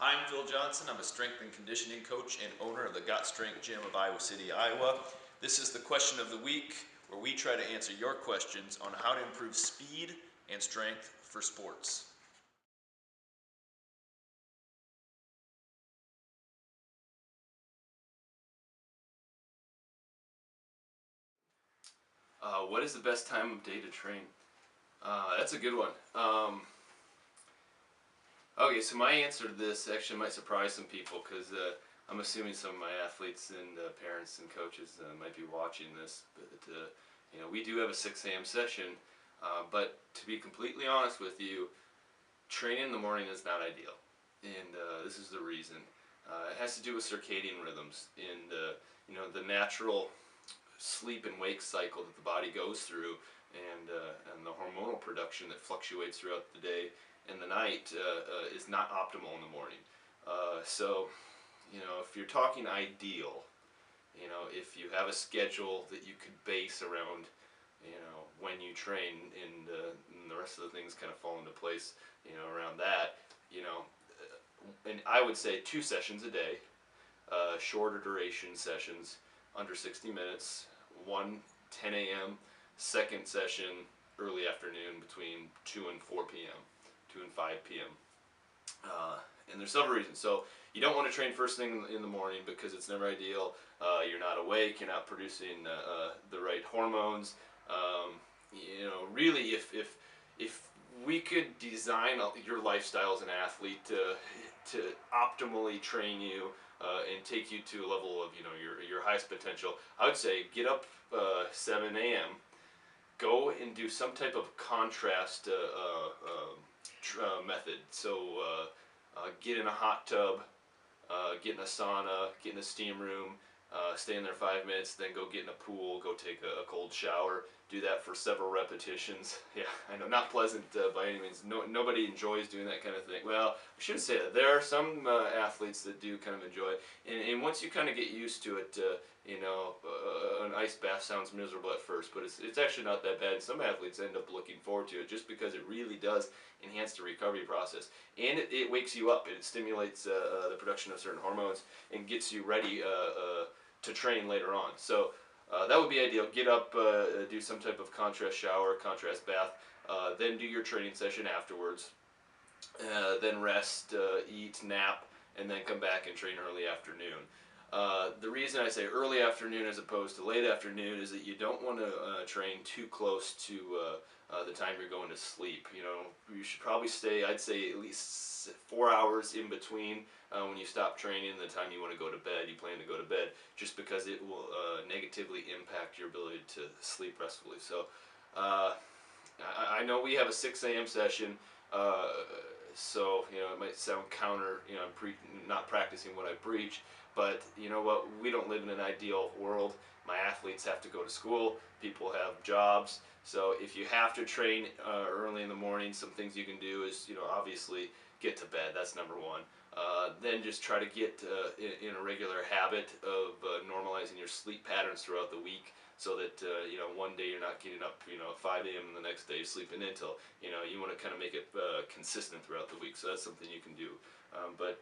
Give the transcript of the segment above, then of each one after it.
I'm Phil Johnson. I'm a strength and conditioning coach and owner of the Got Strength Gym of Iowa City, Iowa. This is the question of the week where we try to answer your questions on how to improve speed and strength for sports. What is the best time of day to train? That's a good one. Okay, so my answer to this actually might surprise some people because I'm assuming some of my athletes and parents and coaches might be watching this. But we do have a 6 a.m. session. But to be completely honest with you, training in the morning is not ideal, and this is the reason. It has to do with circadian rhythms and the natural sleep and wake cycle that the body goes through, and the hormonal production that fluctuates throughout the day and the night is not optimal in the morning. So, if you're talking ideal, if you have a schedule that you could base around, when you train, and the rest of the things kind of fall into place, around that, and I would say 2 sessions a day, shorter duration sessions, under 60 minutes, one 10 a.m., second session early afternoon between 2 and 4 p.m., 2 and 5 p.m. And there's several reasons. So you don't want to train first thing in the morning because it's never ideal. You're not awake, you're not producing the right hormones. Really, if we could design your lifestyle as an athlete to optimally train you and take you to a level of your highest potential, I would say get up 7 a.m. Go and do some type of contrast method. So get in a hot tub, get in a sauna, get in a steam room, stay in there 5 minutes, then go get in a pool, go take a cold shower. Do that for several repetitions. Yeah, I know, not pleasant by any means. Nobody enjoys doing that kind of thing. Well, I shouldn't say that. There are some athletes that do kind of enjoy it. And once you kind of get used to it, an ice bath sounds miserable at first, but it's actually not that bad. And some athletes end up looking forward to it just because it really does enhance the recovery process. And it wakes you up. It stimulates the production of certain hormones and gets you ready to train later on. So that would be ideal. Get up, do some type of contrast shower, contrast bath, then do your training session afterwards. Then rest, eat, nap, and then come back and train early afternoon. The reason I say early afternoon as opposed to late afternoon is that you don't want to train too close to the time you're going to sleep. You should probably stay, I'd say, at least 4 hours in between when you stop training and the time you want to go to bed, you plan to go to bed, just because it will negatively impact your ability to sleep restfully. So I know we have a 6 a.m. session, so it might sound counter, I'm not practicing what I preach, but you know what, we don't live in an ideal world. My athletes have to go to school, people have jobs, so if you have to train early in the morning, some things you can do is, obviously get to bed. That's number one. Then just try to get in a regular habit of normalizing your sleep patterns throughout the week, so that one day you're not getting up at 5 a.m. and the next day sleeping until you want to kind of make it consistent throughout the week. So that's something you can do. But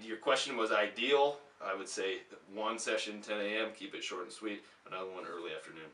your question was ideal. I would say one session 10 a.m. keep it short and sweet. Another one early afternoon.